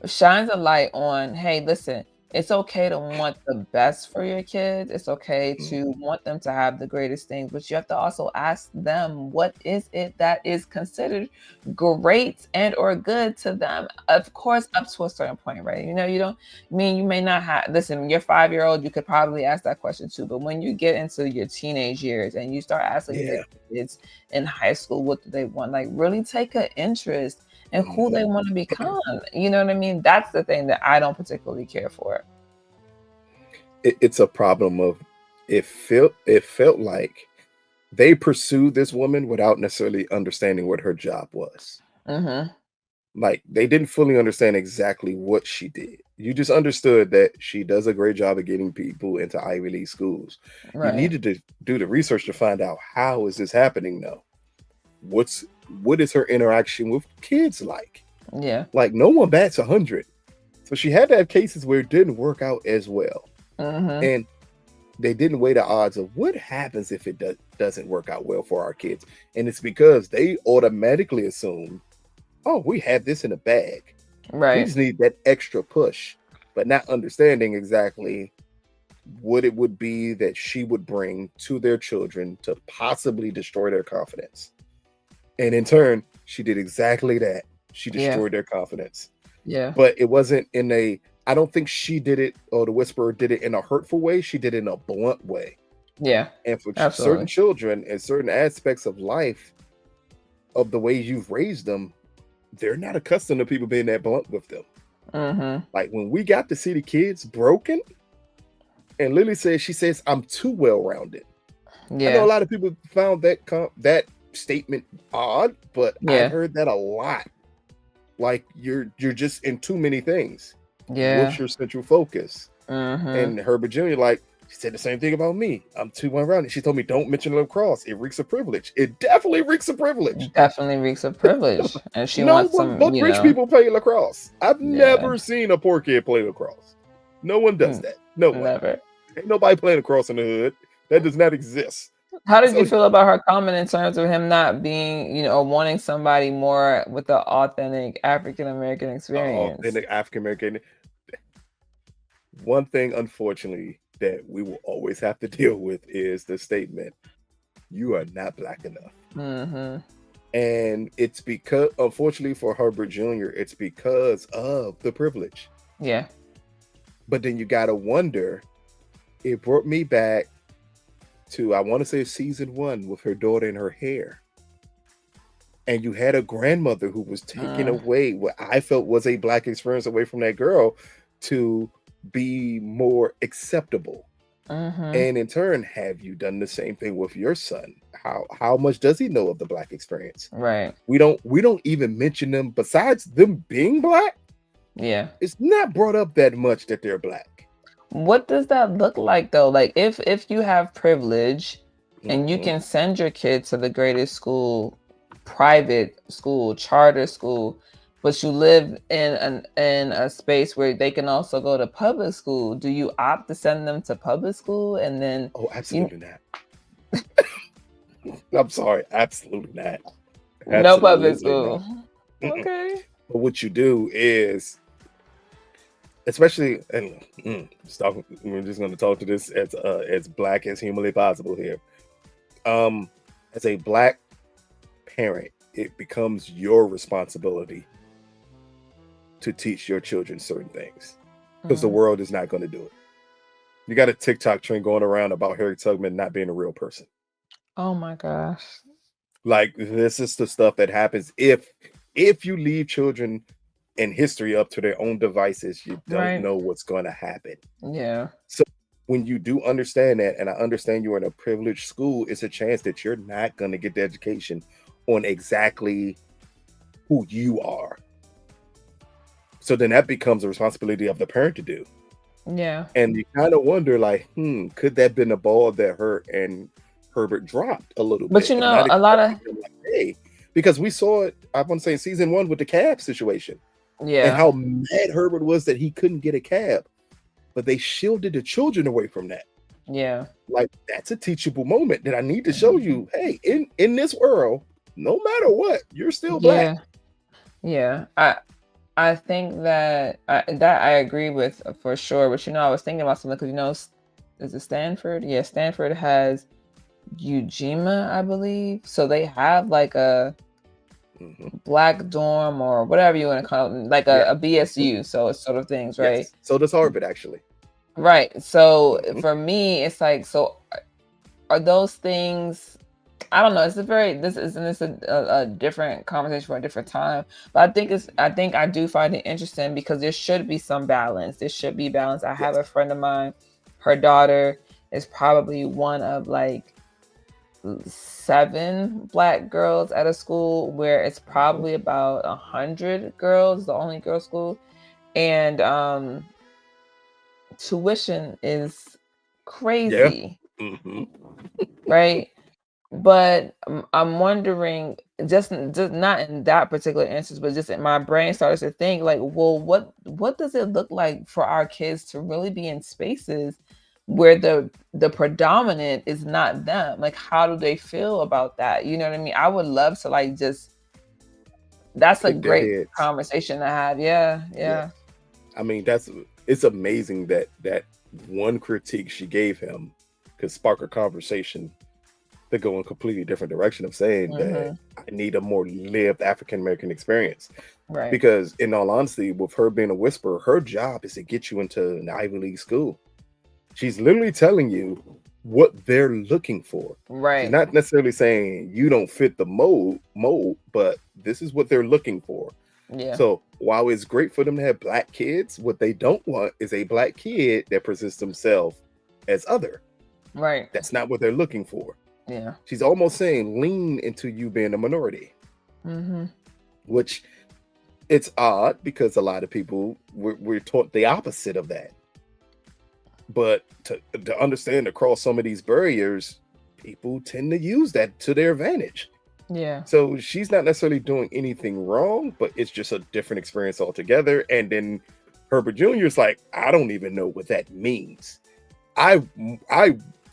shines a light on, hey, listen, it's okay to want the best for your kids. It's okay to want them to have the greatest things, but you have to also ask them, what is it that is considered great and or good to them? Of course, up to a certain point, right? You may not have, listen, your 5-year-old, you could probably ask that question too, but when you get into your teenage years and you start asking your kids in high school, what do they want? Like really take an interest and who they want to become. You know what I mean? That's the thing that I don't particularly care for. It's a problem of it felt like they pursued this woman without necessarily understanding what her job was. Like they didn't fully understand exactly what she did. You just understood that she does a great job of getting people into Ivy League schools. Right. You needed to do the research to find out, how is this happening though? What is her interaction with kids like? Yeah. Like no one bats 100. So she had to have cases where it didn't work out as well. Mm-hmm. And they didn't weigh the odds of what happens if it doesn't work out well for our kids. And it's because they automatically assume, oh, we have this in a bag. We Right. just need that extra push, but not understanding exactly what it would be that she would bring to their children to possibly destroy their confidence. And in turn, she did exactly that. She destroyed their confidence. Yeah. But it wasn't in a, I don't think she did it, or the Whisperer did it in a hurtful way. She did it in a blunt way. Yeah. And for certain Absolutely. children and certain aspects of life, of the way you've raised them, they're not accustomed to people being that blunt with them. Mm-hmm. Like when we got to see the kids broken, and Lily says, she says, I'm too well-rounded. I know a Yeah. lot of people found that statement odd, but Yeah. I've heard that a lot. Like you're just in too many things. Yeah. What's your central focus? Mm-hmm. And Herbert Jr. like, she said the same thing about me. I'm too well-rounded. She told me, don't mention lacrosse. It reeks of privilege. It definitely reeks of privilege. Definitely reeks of privilege. And she No wants one some, but rich people play lacrosse. I've never seen a poor kid play lacrosse. No one does that. No one. Never. Ain't nobody playing lacrosse in the hood. That does not exist. How did you feel about her comment in terms of him not being, or wanting somebody more with the authentic African American experience? Authentic African American. One thing, unfortunately, that we will always have to deal with is the statement, you are not black enough. Mm-hmm. And it's because, unfortunately for Herbert Jr., it's because of the privilege. Yeah. But then you got to wonder, it brought me back to, I want to say season 1 with her daughter and her hair. And you had a grandmother who was taking away what I felt was a black experience away from that girl to be more acceptable. Mm-hmm. And in turn, have you done the same thing with your son? How much does he know of the black experience? Right. We don't even mention them. Besides them being black, yeah, it's not brought up that much that they're black. What does that look like though? Like if you have privilege and you can send your kid to the greatest school, private school, charter school, but you live in a space where they can also go to public school, do you opt to send them to public school and then? Oh, absolutely not. I'm sorry, absolutely not. Absolutely no public school. Not. Okay. But what you do is, especially, and we're just going to talk to this as black as humanly possible here. As a black parent, it becomes your responsibility to teach your children certain things, because the world is not going to do it. You got a TikTok trend going around about Harriet Tubman not being a real person. Oh my gosh. Like, this is the stuff that happens if you leave children in history up to their own devices. You don't know what's going to happen. Yeah. So when you do understand that, and I understand you're in a privileged school, it's a chance that you're not going to get the education on exactly who you are. So then that becomes a responsibility of the parent to do. Yeah. And you kind of wonder, like, could that have been a ball that her and Herbert dropped a little bit? But a lot of, because we saw it, I want to say in season 1 with the cab situation. Yeah. And how mad Herbert was that he couldn't get a cab. But they shielded the children away from that. Yeah. Like, that's a teachable moment that I need to show you, hey, in this world, no matter what, you're still black. Yeah. I think that I agree with for sure. But I was thinking about something because is it Stanford? Yeah, Stanford has Ujima, I believe. So they have like a black dorm or whatever you want to call it, like a BSU. So it's sort of things, right? Yes. So does Harvard, actually. Right. So for me, it's like, so are those things? I don't know. It's a different conversation for a different time. But I think I do find it interesting because there should be some balance. There should be balance. I have a friend of mine. Her daughter is probably one of like 7 black girls at a school where it's probably about 100 girls, the only girl school, and tuition is crazy, right? But I'm wondering, just not in that particular instance, but just in my brain starts to think like, well, what does it look like for our kids to really be in spaces where the predominant is not them. Like, how do they feel about that? You know what I mean? I would love to like just, that's a Pick their great heads. conversation to have. Yeah, Yeah. yeah. I mean, it's amazing that one critique she gave him could spark a conversation to go in a completely different direction of saying that Mm-hmm. I need a more lived African American experience. Right. Because in all honesty, with her being a whisperer, her job is to get you into an Ivy League school. She's literally telling you what they're looking for. She's Right. not necessarily saying you don't fit the mold, but this is what they're looking for. Yeah. So while it's great for them to have black kids, what they don't want is a black kid that presents themselves as other. Right. That's not what they're looking for. Yeah. She's almost saying lean into you being a minority, Mm-hmm. which it's odd because a lot of people we're taught the opposite of that. But to understand across some of these barriers, people tend to use that to their advantage. Yeah. So she's not necessarily doing anything wrong, but it's just a different experience altogether. And then Herbert Jr. is like, I don't even know what that means. I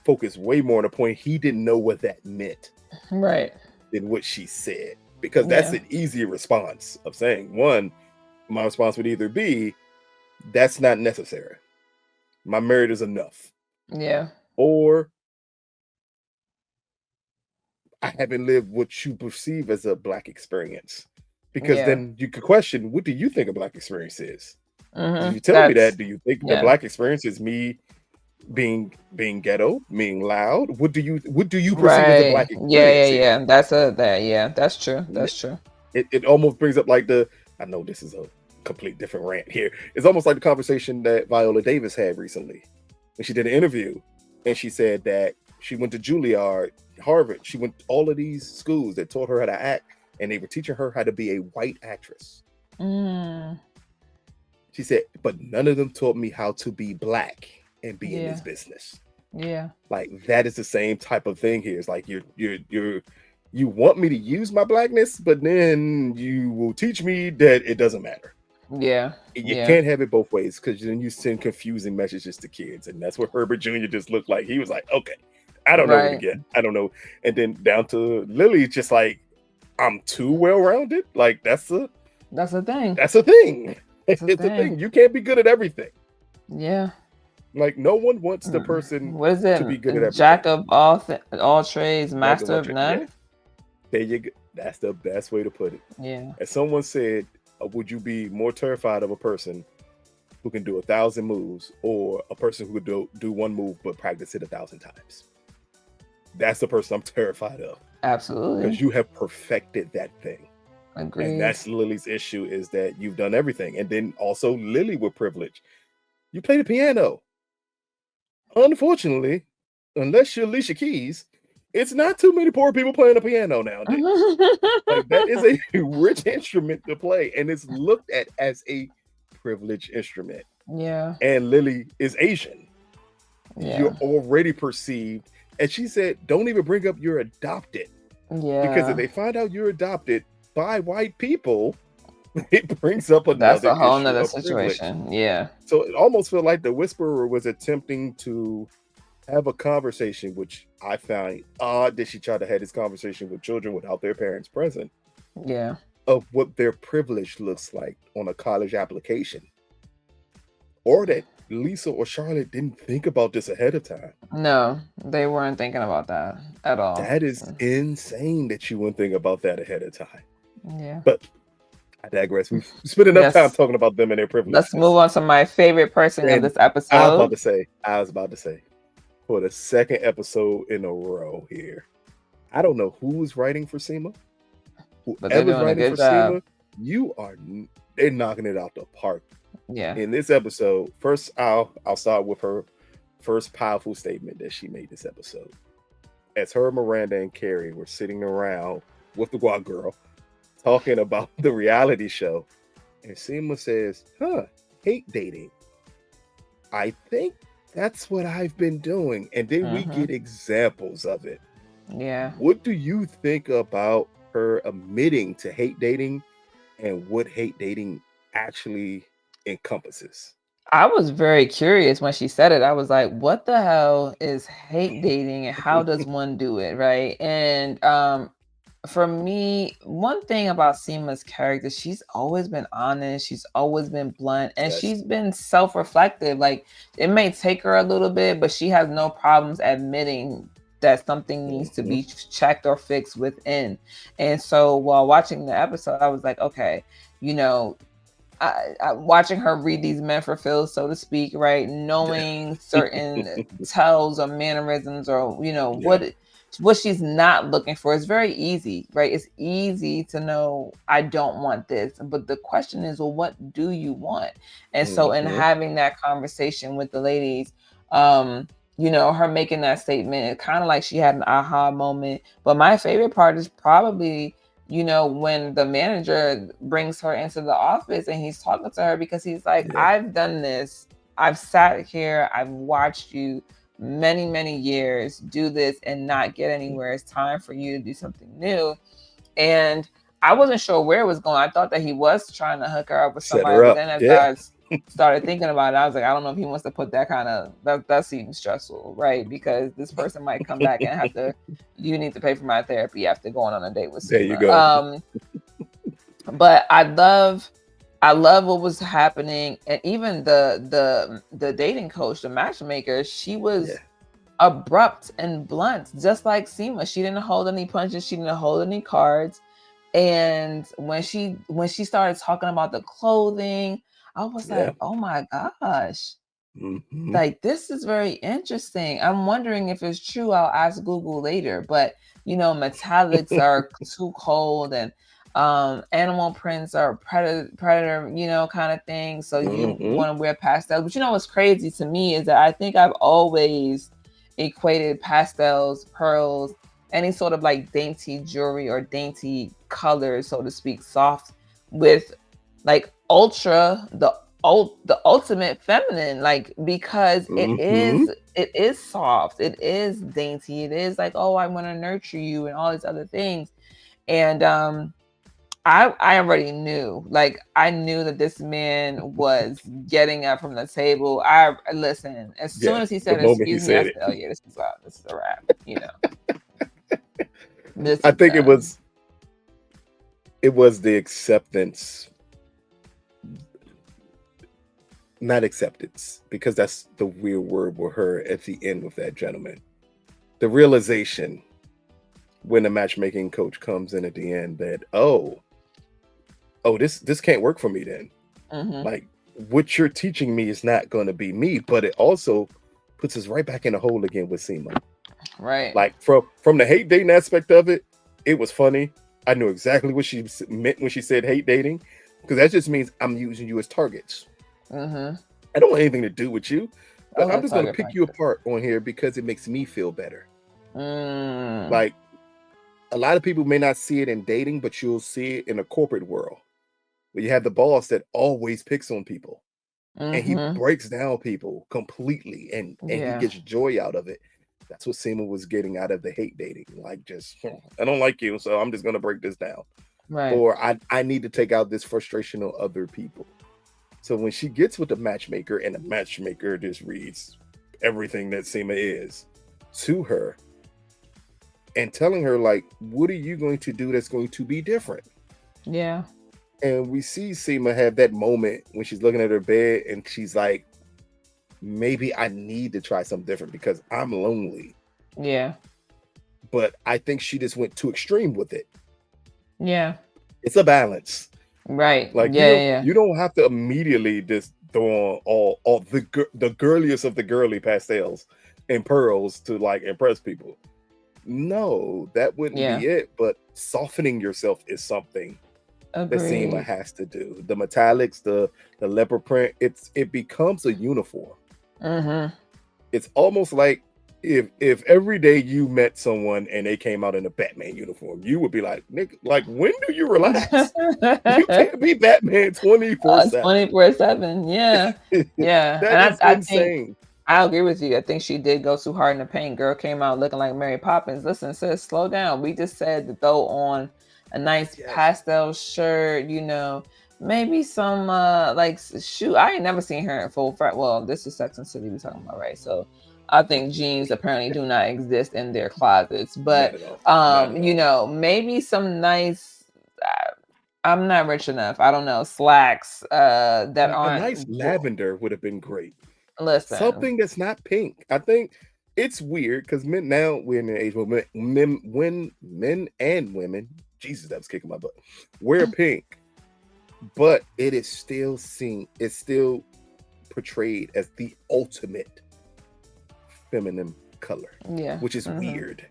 focus way more on the point he didn't know what that meant Right. than what she said. Because that's an easier response of saying, one, my response would either be, that's not necessary. My merit is enough. Yeah. Or I haven't lived what you perceive as a black experience. Because Yeah. then you could question, what do you think a black experience is? Mm-hmm. If you tell me That's, that, do you think the yeah. black experience is me being ghetto, being loud? What do you perceive as a Right. black Yeah, yeah, experience here? yeah. That's yeah, that's true. That's true. It almost brings up like I know this is a complete different rant here. It's almost like the conversation that Viola Davis had recently when she did an interview, and she said that she went to Juilliard, Harvard. She went to all of these schools that taught her how to act, and they were teaching her how to be a white actress. Mm. She said, but none of them taught me how to be black and be in Yeah. this business. Yeah. Like that is the same type of thing here. It's like you want me to use my blackness, but then you will teach me that it doesn't matter. Yeah. You Yeah. can't have it both ways, because then you send confusing messages to kids, and that's what Herbert Jr. just looked like. He was like, okay, I don't know what to Right. get. I don't know. And then down to Lily, just like, I'm too well-rounded. Like that's a thing. that's a thing. That's a It's a thing. thing. You can't be good at everything. Yeah. Like no one wants the person What is to be it? good at everything. Jack of all trades, master of none. Yeah. There you go. That's the best way to put it. Yeah. As someone said, would you be more terrified of a person who can do 1,000 moves, or a person who could do one move but practice it 1,000 times? That's the person I'm terrified of. Absolutely. Because you have perfected that thing. Agreed. And that's Lily's issue, is that you've done everything. And then also Lily with privilege. You play the piano. Unfortunately, unless you're Alicia Keys, it's not too many poor people playing the piano nowadays. Like that is a rich instrument to play, and it's looked at as a privileged instrument. Yeah. And Lily is Asian. Yeah. You're already perceived. And she said, don't even bring up you're adopted. Yeah. Because if they find out you're adopted by white people, it brings up another That's a whole issue nother of privilege. situation. Yeah. So it almost felt like the whisperer was attempting to have a conversation, which I find odd that she tried to have this conversation with children without their parents present, Yeah. of what their privilege looks like on a college application. Or that Lisa or Charlotte didn't think about this ahead of time. No, they weren't thinking about that at all. That is insane that you wouldn't think about that ahead of time. Yeah. But I digress. We've spent enough Yes. time talking about them and their privileges. Let's move on to my favorite person of And this episode. I was about to say, for the second episode in a row here, I don't know who's writing for Sema. But they're Whoever's doing a writing good for job. Sema, they're knocking it out the park. Yeah. In this episode, first I'll start with her first powerful statement that she made this episode. As her, Miranda, and Carrie were sitting around with the Guac girl talking about the reality show, and Seema says, hate dating. I think that's what I've been doing. And then we get examples of it. Yeah. What do you think about her admitting to hate dating, and what hate dating actually encompasses? I was very curious when she said it. I was like, what the hell is hate dating and how does one do it, right? And for me, one thing about Seema's character, she's always been honest, she's always been blunt, and Yes. she's been self-reflective. Like, it may take her a little bit, but she has no problems admitting that something needs to be checked or fixed within. And so while watching the episode, I was like, okay, you know, watching her read these men for Phil, so to speak, right? Knowing certain tells or mannerisms, or Yeah. what she's not looking for. It's very easy, right? It's easy to know I don't want this, but the question is, well, what do you want? And so, in having that conversation with the ladies, her making that statement, it kind of like she had an aha moment. But my favorite part is probably when the manager brings her into the office and he's talking to her, because he's like, I've done this. I've sat here. I've watched you many, many years do this and not get anywhere. It's time for you to do something new. And I wasn't sure where it was going. I thought that he was trying to hook her up with Set somebody. her But up. then as Yeah. I started thinking about it, I was like, I don't know if he wants to put that kind of, that seems stressful, right? Because this person might come back and have to, you need to pay for my therapy after going on a date with There you Seema. go. But I love what was happening. And even the dating coach, the matchmaker, she was abrupt and blunt, just like Seema. She didn't hold any punches, she didn't hold any cards. And when she started talking about the clothing, I was like, oh my gosh, like, this is very interesting. I'm wondering if it's true. I'll ask Google later. But metallics are too cold, and animal prints are predator, kind of thing. So you want to wear pastels. But what's crazy to me is that I think I've always equated pastels, pearls, any sort of like dainty jewelry or dainty colors, so to speak, soft, with like the ultimate feminine, like, because it is soft, it is dainty, it is like, oh, I want to nurture you and all these other things. And I already knew, like, I knew that this man was getting up from the table. I listen, as soon as he said, excuse me, I said, oh yeah, this is a wrap. I think it was the acceptance, not acceptance, because that's the weird word with her at the end with that gentleman. The realization when the matchmaking coach comes in at the end that, oh, this can't work for me then. Like, what you're teaching me is not going to be me. But it also puts us right back in the hole again with Seema. Right. Like, from the hate dating aspect of it, it was funny. I knew exactly what she meant when she said hate dating, because that just means I'm using you as targets. I don't want anything to do with you, but I'm just going to pick you apart on here because it makes me feel better. Like, a lot of people may not see it in dating, but you'll see it in a corporate world where you have the boss that always picks on people, and he breaks down people completely, and he gets joy out of it. That's what Seema was getting out of the hate dating. Like, just, I don't like you, so I'm just going to break this down. Right. Or I need to take out this frustration on other people. So when she gets with the matchmaker, and the matchmaker just reads everything that Seema is to her and telling her, like, what are you going to do that's going to be different? Yeah. And we see Seema have that moment when she's looking at her bed and she's like, maybe I need to try something different because I'm lonely. Yeah. But I think she just went too extreme with it. Yeah. It's a balance. Right. Like, you don't have to immediately just throw on all the girliest of the girly pastels and pearls to, like, impress people. No, that wouldn't be it. But softening yourself is something that Seema has to do. The metallics, the leopard print, it becomes a uniform. It's almost like if every day you met someone and they came out in a Batman uniform, you would be like, Nick, like, when do you relax? You can't be Batman 24/7. 24/7. Yeah. Yeah. That is insane. Think I agree with you. I think she did go too hard in the paint. Girl came out looking like Mary Poppins. Listen, sis, slow down. We just said to throw on a nice pastel shirt, maybe some like shoot. I ain't never seen her in full frat. Well, this is Sex and City we're talking about, right? So I think jeans apparently do not exist in their closets. But Not at all. Not at all. maybe some nice I'm not rich enough. I don't know, slacks that A nice aren't lavender would have been great. listen. Something that's not pink. I think it's weird because men now we're in an age where men and women, Jesus, that was kicking my butt, wear pink, but it is still seen, it's still portrayed as the ultimate feminine color, Yeah. which is weird.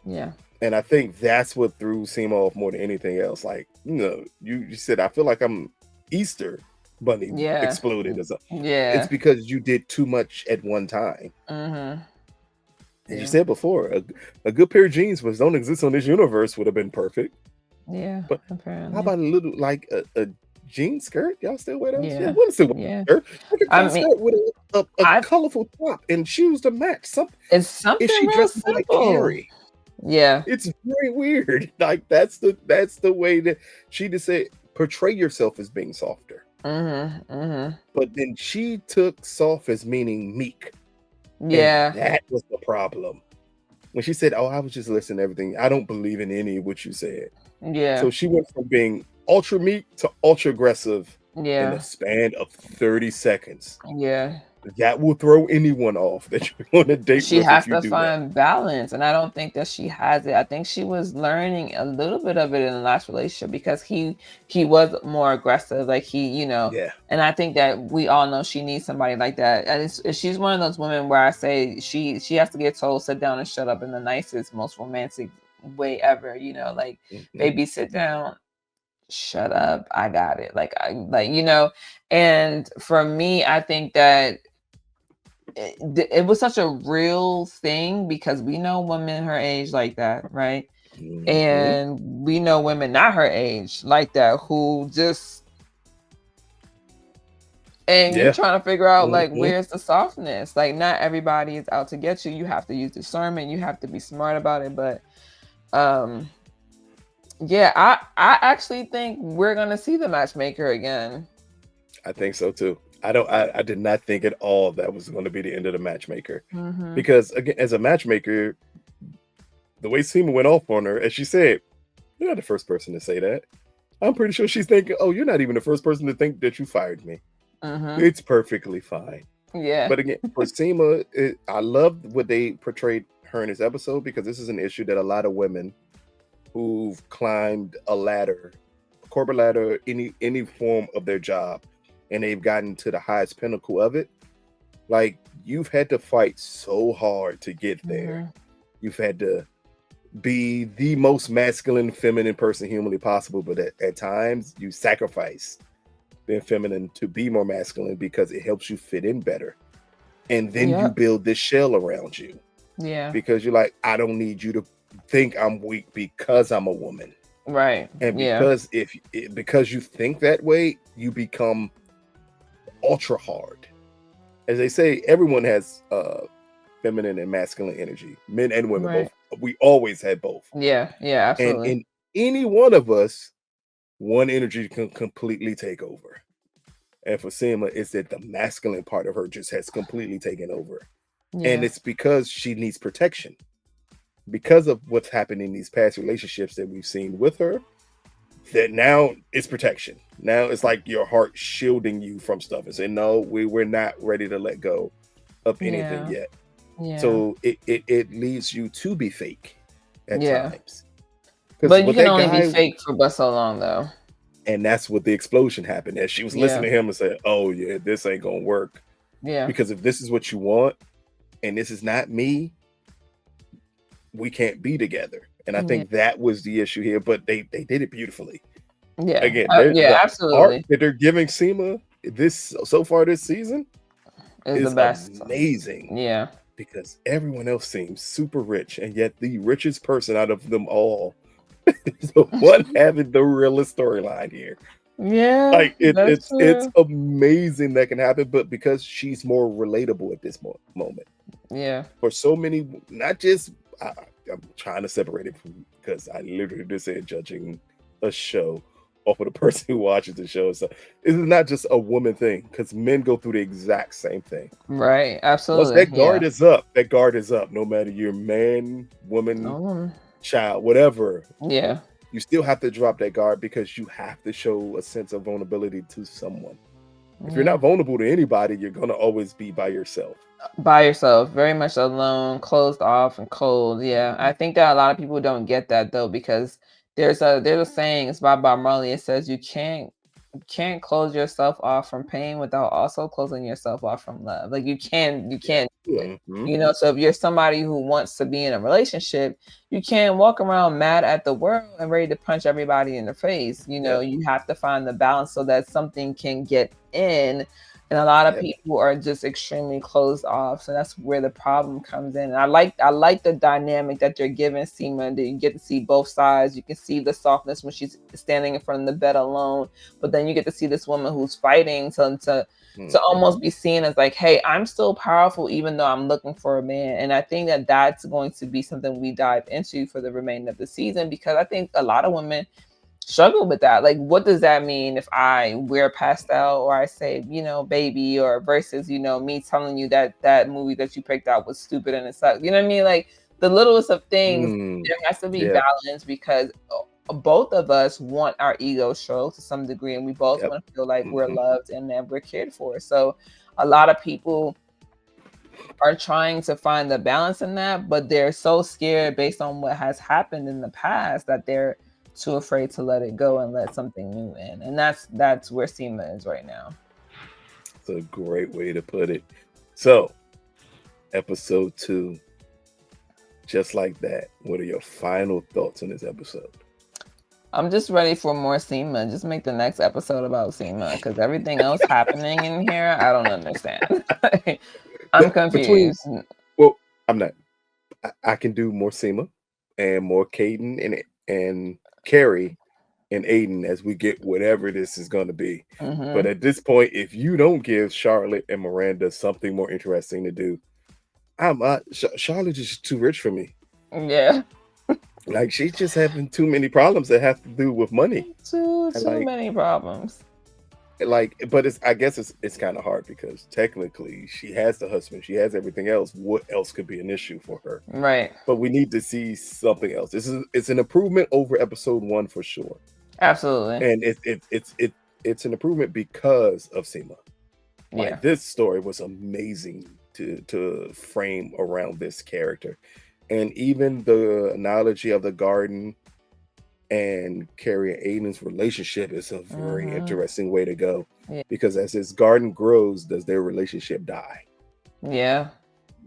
Yeah. And I think that's what threw Seema off more than anything else. Like, you said, I feel like I'm Easter Bunny exploded or something. Yeah. It's because you did too much at one time. As you said before, a good pair of jeans which don't exist on this universe would have been perfect. Yeah. But apparently. how about a little like a jean skirt? Y'all still wear those? Yeah. Women still wear skirt. Like a skirt with a colorful top and shoes to match. It's something if she real dresses simple. like Carrie. Yeah. It's very weird. Like that's the way that she just said, portray yourself as being softer. But then she took soft as meaning meek. Yeah. And that was the problem. When she said, "Oh, I was just listening to everything. I don't believe in any of what you said." Yeah. So she went from being ultra meek to ultra aggressive in Yeah. the span of 30 seconds. Yeah. That will throw anyone off that you want to date She with has if you to do find balance, and I don't think that she has it. I think she was learning a little bit of it in the last relationship because he was more aggressive, like Yeah. And I think that we all know she needs somebody like that. And she's one of those women where I say she has to get told sit down and shut up in the nicest, most romantic way ever. Like baby, sit down, shut up, I got it. And for me, I think that it was such a real thing because we know women her age like that, right? And we know women not her age like that who just you're trying to figure out like where's the softness. Like not everybody is out to get you. You have to use discernment. You have to be smart about it. But yeah, I actually think we're gonna see the matchmaker again. I think so too. I did not think at all that was going to be the end of the matchmaker. Because again, as a matchmaker, the way Seema went off on her, as she said, you're not the first person to say that. I'm pretty sure she's thinking, oh, you're not even the first person to think that you fired me. It's perfectly fine. Yeah. But again, for Seema, I loved what they portrayed her in this episode because this is an issue that a lot of women who've climbed a ladder, corporate ladder, any form of their job, and they've gotten to the highest pinnacle of it, like you've had to fight so hard to get there. You've had to be the most masculine, feminine person humanly possible, but at times you sacrifice being feminine to be more masculine because it helps you fit in better. And then you build this shell around you. Yeah. Because you're like, I don't need you to think I'm weak because I'm a woman. Right. And because you think that way, you become ultra hard. As they say, everyone has feminine and masculine energy, men and women both. We always had both. Yeah, absolutely. And in any one of us, one energy can completely take over. And for Seema, it's that the masculine part of her just has completely taken over. And it's because she needs protection. Because of what's happened in these past relationships that we've seen with her, that now it's protection. Now it's like your heart shielding you from stuff and saying, no, we're not ready to let go of anything yet. So it leads you to be fake at times. But you can only be fake for but so long though. And that's what the explosion happened as she was listening to him and said, oh yeah, this ain't gonna work. Yeah. Because if this is what you want and this is not me, we can't be together. And I think that was the issue here, but they did it beautifully. Yeah. Again, absolutely. Art that they're giving Seema so far this season is the best. Amazing. Yeah. Because everyone else seems super rich, and yet the richest person out of them all is the one having the realest storyline here. Yeah. Like it's amazing that can happen, but because she's more relatable at this moment. Yeah. For so many, not just I'm trying to separate it from because I literally just said judging a show off of the person who watches the show. So it's not just a woman thing, because men go through the exact same thing. Right. Once Absolutely. that guard is up, that guard is up. No matter you're man, woman, Oh, child, whatever. yeah. You still have to drop that guard because you have to show a sense of vulnerability to someone. If you're Yeah. not vulnerable to anybody, you're gonna always be by yourself. By yourself, very much alone, closed off and cold. Yeah. I think that a lot of people don't get that though, because there's a saying, it's by Bob Marley. It says you can't close yourself off from pain without also closing yourself off from love. Like you Yeah. can't do it. Mhm. So if you're somebody who wants to be in a relationship, you can't walk around mad at the world and ready to punch everybody in the face. Yeah. You have to find the balance so that something can get in. And a lot of Yeah. people are just extremely closed off. So that's where the problem comes in. And I like the dynamic that you're giving Seema, that you get to see both sides. You can see the softness when she's standing in front of the bed alone, but then you get to see this woman who's fighting to almost be seen as like, hey, I'm still powerful even though I'm looking for a man. And I think that that's going to be something we dive into for the remainder of the season, because I think a lot of women struggle with that. Like, what does that mean if I wear pastel, or I say, baby, or versus, me telling you that that movie that you picked out was stupid and it sucked. You know what I mean? Like, the littlest of things, there has to be Yeah. balance, because both of us want our ego stroked to some degree, and we both Yep. want to feel like we're Mhm. loved and that we're cared for. So a lot of people are trying to find the balance in that, but they're so scared based on what has happened in the past that they're too afraid to let it go and let something new in. And that's where Seema is right now. It's a great way to put it. So, episode 2, just like that. What are your final thoughts on this episode? I'm just ready for more Seema. Just make the next episode about Seema, because everything else happening in here, I don't understand. I'm Between, confused. well, I'm not. I can do more Seema and more Caden and Carrie and Aidan as we get whatever this is going to be. But Hmm. at this point, if you don't give Charlotte and Miranda something more interesting to do, Charlotte is too rich for me. Yeah. Like, she's just having too many problems that have to do with money. Too And like, many problems. but I guess it's kind of hard because technically she has the husband, she has everything else. What else could be an issue for her? Right. But we need to see something else. It's an improvement over episode 1 for sure, Absolutely. and it's an improvement because of Seema. Yeah. Like, this story was amazing to frame around this character, and even the analogy of the garden and Carrie and Aiden's relationship is a very interesting way to go, Yeah. because as this garden grows, does their relationship die? Yeah.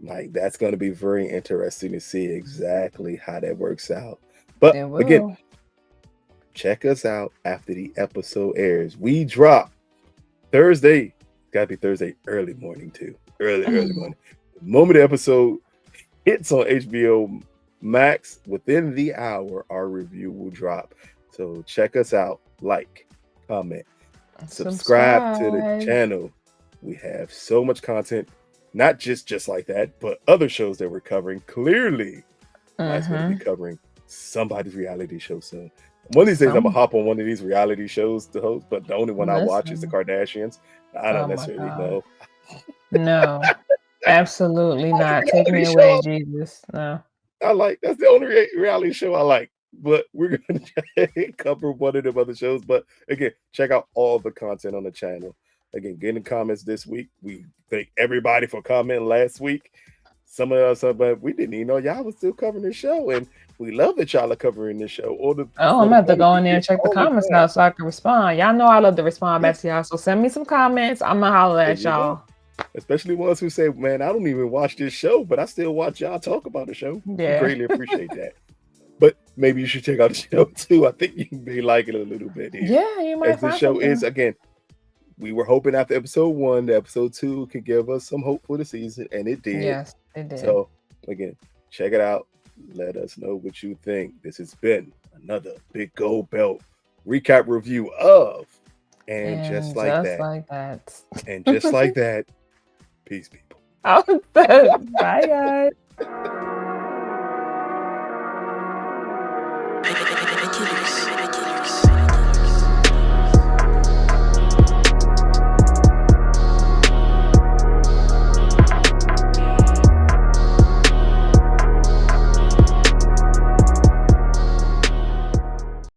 Like, that's going to be very interesting to see exactly how that works out. But It again, will. check us out after the episode airs. We drop Thursday. Gotta be Thursday early morning too. Early morning. The moment the episode hits on HBO Max, within the hour, our review will drop. So check us out. Like, comment, subscribe to the channel. We have so much content, not just like that, but other shows that we're covering. Clearly, Mike's going to be covering somebody's reality show soon. One of these days, I'm gonna hop on one of these reality shows to host, but the only one I watch is the Kardashians. I don't necessarily know. No, absolutely not. Take me away, Jesus. No. That's the only reality show I like. But we're gonna cover one of them other shows. But again, check out all the content on the channel. Again, get in the comments this week. We thank everybody for commenting last week. Some of us, but we didn't even know y'all was still covering the show, and we love that y'all are covering this show. I'm gonna have to go in there and check the comments now so I can respond. Y'all know I love to respond back to y'all, so send me some comments. I'm gonna holler at y'all. Especially ones who say, "Man, I don't even watch this show, but I still watch y'all talk about the show." Yeah. We greatly appreciate that. But maybe you should check out the show too. I think you may like it a little bit here. Yeah, you might. As the show is, again, we were hoping after episode 1, the episode 2 could give us some hope for the season, and it did. Yes, it did. So again, check it out. Let us know what you think. This has been another Big Gold Belt recap review of And Just Like That. And just like that, peace, people. Bye, guys.